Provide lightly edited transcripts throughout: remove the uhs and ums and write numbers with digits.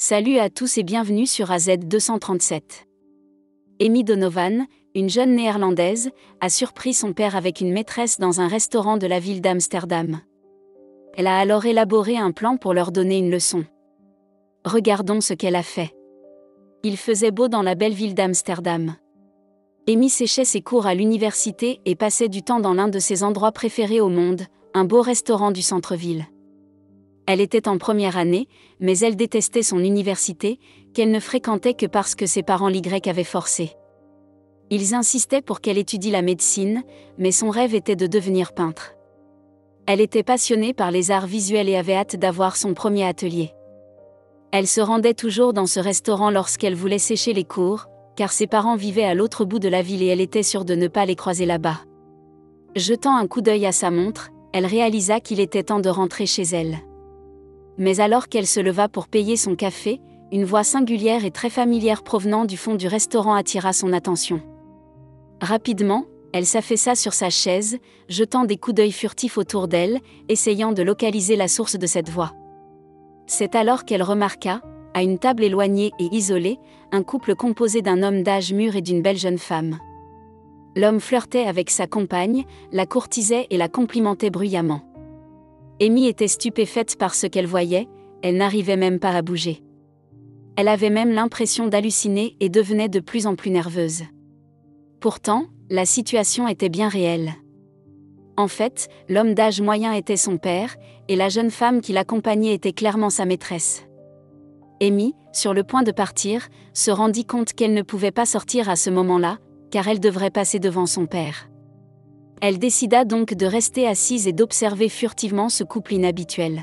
Salut à tous et bienvenue sur AZ237. Amy Donovan, une jeune néerlandaise, a surpris son père avec une maîtresse dans un restaurant de la ville d'Amsterdam. Elle a alors élaboré un plan pour leur donner une leçon. Regardons ce qu'elle a fait. Il faisait beau dans la belle ville d'Amsterdam. Amy séchait ses cours à l'université et passait du temps dans l'un de ses endroits préférés au monde, un beau restaurant du centre-ville. Elle était en première année, mais elle détestait son université, qu'elle ne fréquentait que parce que ses parents l'y avaient forcée. Ils insistaient pour qu'elle étudie la médecine, mais son rêve était de devenir peintre. Elle était passionnée par les arts visuels et avait hâte d'avoir son premier atelier. Elle se rendait toujours dans ce restaurant lorsqu'elle voulait sécher les cours, car ses parents vivaient à l'autre bout de la ville et elle était sûre de ne pas les croiser là-bas. Jetant un coup d'œil à sa montre, elle réalisa qu'il était temps de rentrer chez elle. Mais alors qu'elle se leva pour payer son café, une voix singulière et très familière provenant du fond du restaurant attira son attention. Rapidement, elle s'affaissa sur sa chaise, jetant des coups d'œil furtifs autour d'elle, essayant de localiser la source de cette voix. C'est alors qu'elle remarqua, à une table éloignée et isolée, un couple composé d'un homme d'âge mûr et d'une belle jeune femme. L'homme flirtait avec sa compagne, la courtisait et la complimentait bruyamment. Amy était stupéfaite par ce qu'elle voyait, elle n'arrivait même pas à bouger. Elle avait même l'impression d'halluciner et devenait de plus en plus nerveuse. Pourtant, la situation était bien réelle. En fait, l'homme d'âge moyen était son père, et la jeune femme qui l'accompagnait était clairement sa maîtresse. Amy, sur le point de partir, se rendit compte qu'elle ne pouvait pas sortir à ce moment-là, car elle devrait passer devant son père. Elle décida donc de rester assise et d'observer furtivement ce couple inhabituel.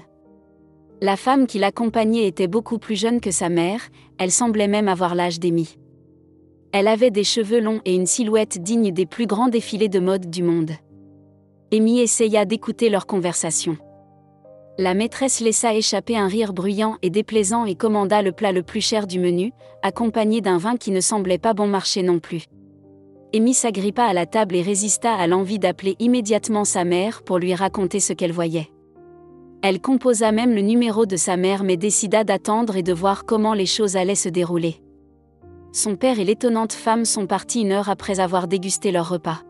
La femme qui l'accompagnait était beaucoup plus jeune que sa mère, elle semblait même avoir l'âge d'Amy. Elle avait des cheveux longs et une silhouette digne des plus grands défilés de mode du monde. Amy essaya d'écouter leur conversation. La maîtresse laissa échapper un rire bruyant et déplaisant et commanda le plat le plus cher du menu, accompagné d'un vin qui ne semblait pas bon marché non plus. Amy s'agrippa à la table et résista à l'envie d'appeler immédiatement sa mère pour lui raconter ce qu'elle voyait. Elle composa même le numéro de sa mère mais décida d'attendre et de voir comment les choses allaient se dérouler. Son père et l'étonnante femme sont partis 1 heure après avoir dégusté leur repas.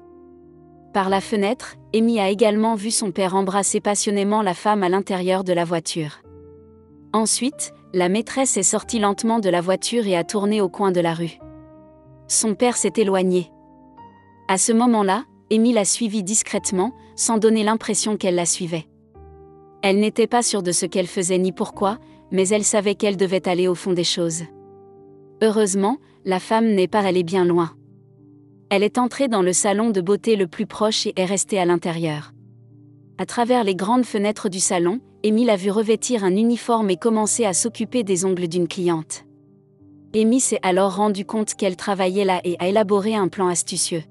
Par la fenêtre, Amy a également vu son père embrasser passionnément la femme à l'intérieur de la voiture. Ensuite, la maîtresse est sortie lentement de la voiture et a tourné au coin de la rue. Son père s'est éloigné. À ce moment-là, Amy la suivit discrètement, sans donner l'impression qu'elle la suivait. Elle n'était pas sûre de ce qu'elle faisait ni pourquoi, mais elle savait qu'elle devait aller au fond des choses. Heureusement, la femme n'est pas allée bien loin. Elle est entrée dans le salon de beauté le plus proche et est restée à l'intérieur. À travers les grandes fenêtres du salon, Amy l'a vue revêtir un uniforme et commencer à s'occuper des ongles d'une cliente. Amy s'est alors rendu compte qu'elle travaillait là et a élaboré un plan astucieux.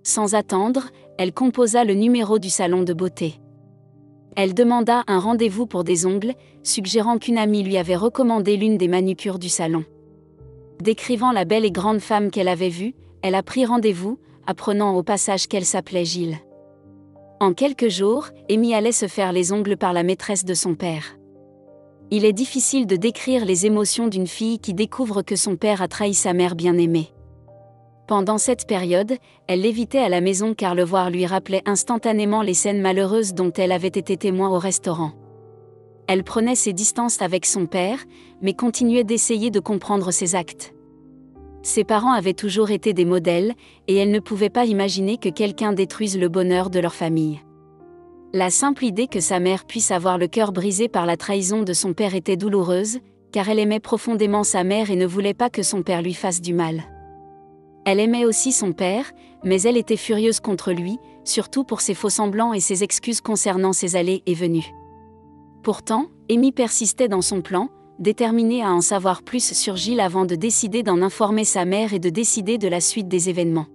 Sans attendre, elle composa le numéro du salon de beauté. Elle demanda un rendez-vous pour des ongles, suggérant qu'une amie lui avait recommandé l'une des manucures du salon. Décrivant la belle et grande femme qu'elle avait vue, elle a pris rendez-vous, apprenant au passage qu'elle s'appelait Gilles. En quelques jours, Amy allait se faire les ongles par la maîtresse de son père. Il est difficile de décrire les émotions d'une fille qui découvre que son père a trahi sa mère bien-aimée. Pendant cette période, elle l'évitait à la maison car le voir lui rappelait instantanément les scènes malheureuses dont elle avait été témoin au restaurant. Elle prenait ses distances avec son père, mais continuait d'essayer de comprendre ses actes. Ses parents avaient toujours été des modèles, et elle ne pouvait pas imaginer que quelqu'un détruise le bonheur de leur famille. La simple idée que sa mère puisse avoir le cœur brisé par la trahison de son père était douloureuse, car elle aimait profondément sa mère et ne voulait pas que son père lui fasse du mal. Elle aimait aussi son père, mais elle était furieuse contre lui, surtout pour ses faux-semblants et ses excuses concernant ses allées et venues. Pourtant, Amy persistait dans son plan, déterminée à en savoir plus sur Gilles avant de décider d'en informer sa mère et de décider de la suite des événements.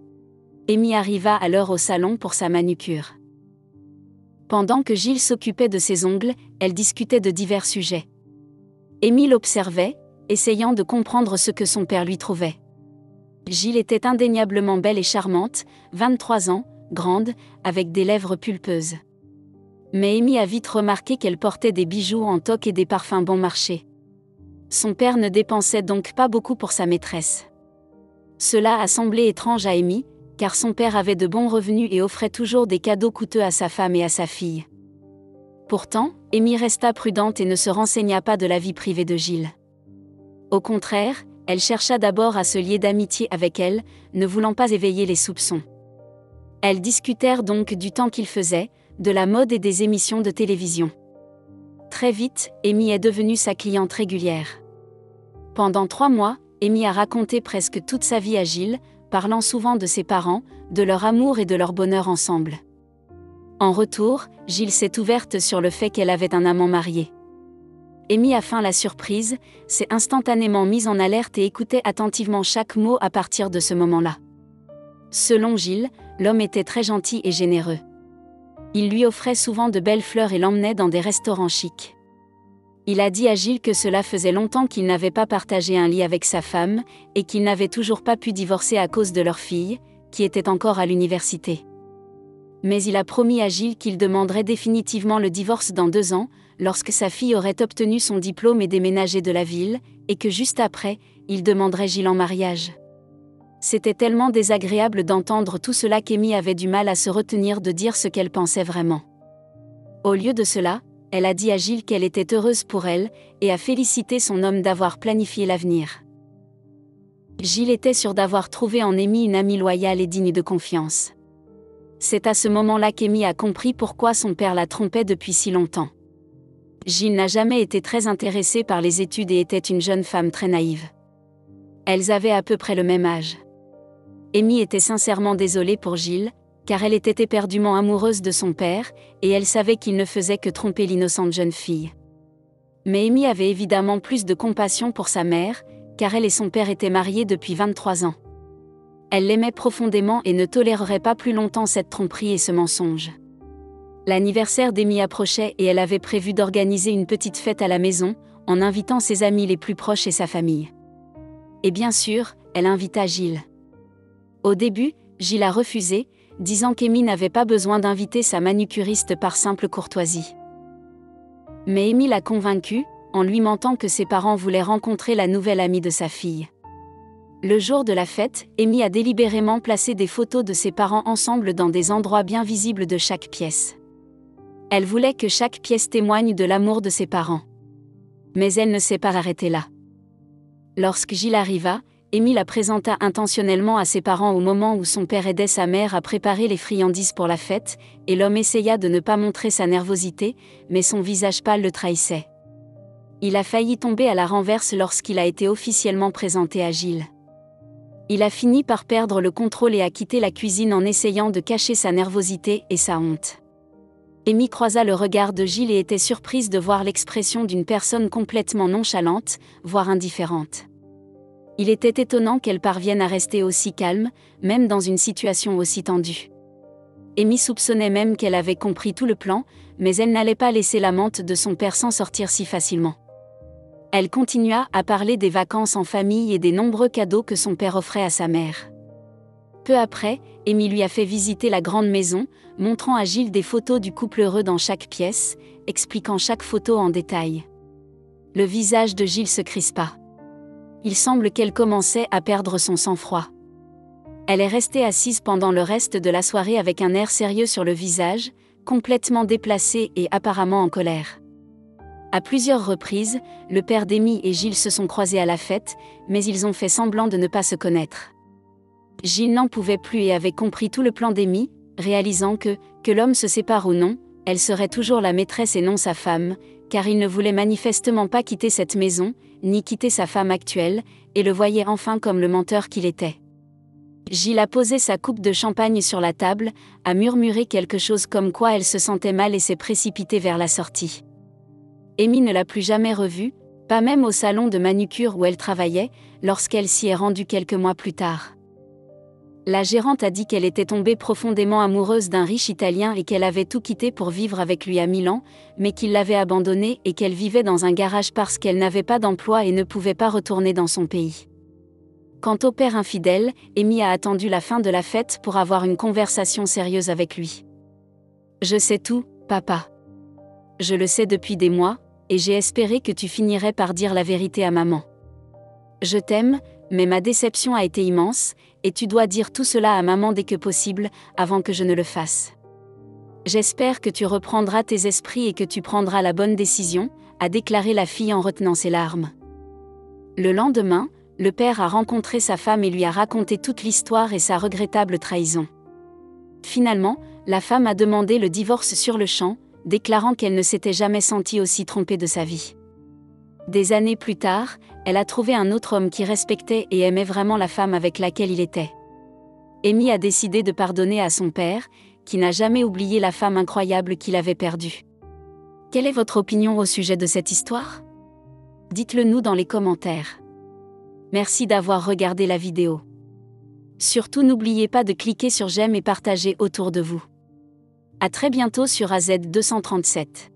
Amy arriva à l'heure au salon pour sa manucure. Pendant que Gilles s'occupait de ses ongles, elle discutait de divers sujets. Amy l'observait, essayant de comprendre ce que son père lui trouvait. Gilles était indéniablement belle et charmante, 23 ans, grande, avec des lèvres pulpeuses. Mais Amy a vite remarqué qu'elle portait des bijoux en toque et des parfums bon marché. Son père ne dépensait donc pas beaucoup pour sa maîtresse. Cela a semblé étrange à Amy, car son père avait de bons revenus et offrait toujours des cadeaux coûteux à sa femme et à sa fille. Pourtant, Amy resta prudente et ne se renseigna pas de la vie privée de Gilles. Au contraire, elle chercha d'abord à se lier d'amitié avec elle, ne voulant pas éveiller les soupçons. Elles discutèrent donc du temps qu'il faisait, de la mode et des émissions de télévision. Très vite, Amy est devenue sa cliente régulière. Pendant 3 mois, Amy a raconté presque toute sa vie à Gilles, parlant souvent de ses parents, de leur amour et de leur bonheur ensemble. En retour, Gilles s'est ouverte sur le fait qu'elle avait un amant marié. Amy a feint la surprise, s'est instantanément mise en alerte et écoutait attentivement chaque mot à partir de ce moment-là. Selon Gilles, l'homme était très gentil et généreux. Il lui offrait souvent de belles fleurs et l'emmenait dans des restaurants chics. Il a dit à Gilles que cela faisait longtemps qu'il n'avait pas partagé un lit avec sa femme, et qu'il n'avait toujours pas pu divorcer à cause de leur fille, qui était encore à l'université. Mais il a promis à Gilles qu'il demanderait définitivement le divorce dans 2 ans, lorsque sa fille aurait obtenu son diplôme et déménagé de la ville, et que juste après, il demanderait Gilles en mariage. C'était tellement désagréable d'entendre tout cela qu'Amy avait du mal à se retenir de dire ce qu'elle pensait vraiment. Au lieu de cela, elle a dit à Gilles qu'elle était heureuse pour elle, et a félicité son homme d'avoir planifié l'avenir. Gilles était sûr d'avoir trouvé en Amy une amie loyale et digne de confiance. C'est à ce moment-là qu'Amy a compris pourquoi son père la trompait depuis si longtemps. Gilles n'a jamais été très intéressé par les études et était une jeune femme très naïve. Elles avaient à peu près le même âge. Amy était sincèrement désolée pour Gilles, car elle était éperdument amoureuse de son père, et elle savait qu'il ne faisait que tromper l'innocente jeune fille. Mais Amy avait évidemment plus de compassion pour sa mère, car elle et son père étaient mariés depuis 23 ans. Elle l'aimait profondément et ne tolérerait pas plus longtemps cette tromperie et ce mensonge. L'anniversaire d'Amy approchait et elle avait prévu d'organiser une petite fête à la maison, en invitant ses amis les plus proches et sa famille. Et bien sûr, elle invita Gilles. Au début, Gilles a refusé, disant qu'Amy n'avait pas besoin d'inviter sa manucuriste par simple courtoisie. Mais Amy l'a convaincu, en lui mentant que ses parents voulaient rencontrer la nouvelle amie de sa fille. Le jour de la fête, Amy a délibérément placé des photos de ses parents ensemble dans des endroits bien visibles de chaque pièce. Elle voulait que chaque pièce témoigne de l'amour de ses parents. Mais elle ne s'est pas arrêtée là. Lorsque Gilles arriva, Amy la présenta intentionnellement à ses parents au moment où son père aidait sa mère à préparer les friandises pour la fête, et l'homme essaya de ne pas montrer sa nervosité, mais son visage pâle le trahissait. Il a failli tomber à la renverse lorsqu'il a été officiellement présenté à Gilles. Il a fini par perdre le contrôle et a quitté la cuisine en essayant de cacher sa nervosité et sa honte. Amy croisa le regard de Gilles et était surprise de voir l'expression d'une personne complètement nonchalante, voire indifférente. Il était étonnant qu'elle parvienne à rester aussi calme, même dans une situation aussi tendue. Amy soupçonnait même qu'elle avait compris tout le plan, mais elle n'allait pas laisser l'amante de son père s'en sortir si facilement. Elle continua à parler des vacances en famille et des nombreux cadeaux que son père offrait à sa mère. Peu après, Amy lui a fait visiter la grande maison, montrant à Gilles des photos du couple heureux dans chaque pièce, expliquant chaque photo en détail. Le visage de Gilles se crispa. Il semble qu'elle commençait à perdre son sang-froid. Elle est restée assise pendant le reste de la soirée avec un air sérieux sur le visage, complètement déplacée et apparemment en colère. À plusieurs reprises, le père d'Amy et Gilles se sont croisés à la fête, mais ils ont fait semblant de ne pas se connaître. Gilles n'en pouvait plus et avait compris tout le plan d'Amy, réalisant que l'homme se sépare ou non, elle serait toujours la maîtresse et non sa femme, car il ne voulait manifestement pas quitter cette maison, ni quitter sa femme actuelle, et le voyait enfin comme le menteur qu'il était. Gilles a posé sa coupe de champagne sur la table, a murmuré quelque chose comme quoi elle se sentait mal et s'est précipitée vers la sortie. Amy ne l'a plus jamais revue, pas même au salon de manucure où elle travaillait, lorsqu'elle s'y est rendue quelques mois plus tard. La gérante a dit qu'elle était tombée profondément amoureuse d'un riche Italien et qu'elle avait tout quitté pour vivre avec lui à Milan, mais qu'il l'avait abandonnée et qu'elle vivait dans un garage parce qu'elle n'avait pas d'emploi et ne pouvait pas retourner dans son pays. Quant au père infidèle, Amy a attendu la fin de la fête pour avoir une conversation sérieuse avec lui. « Je sais tout, papa. Je le sais depuis des mois, et j'ai espéré que tu finirais par dire la vérité à maman. Je t'aime, mais ma déception a été immense, et tu dois dire tout cela à maman dès que possible, avant que je ne le fasse. J'espère que tu reprendras tes esprits et que tu prendras la bonne décision, a déclaré la fille en retenant ses larmes. Le lendemain, le père a rencontré sa femme et lui a raconté toute l'histoire et sa regrettable trahison. Finalement, la femme a demandé le divorce sur le champ, déclarant qu'elle ne s'était jamais sentie aussi trompée de sa vie. Des années plus tard, elle a trouvé un autre homme qui respectait et aimait vraiment la femme avec laquelle il était. Amy a décidé de pardonner à son père, qui n'a jamais oublié la femme incroyable qu'il avait perdue. Quelle est votre opinion au sujet de cette histoire? Dites-le nous dans les commentaires. Merci d'avoir regardé la vidéo. Surtout n'oubliez pas de cliquer sur j'aime et partager autour de vous. À très bientôt sur AZ237.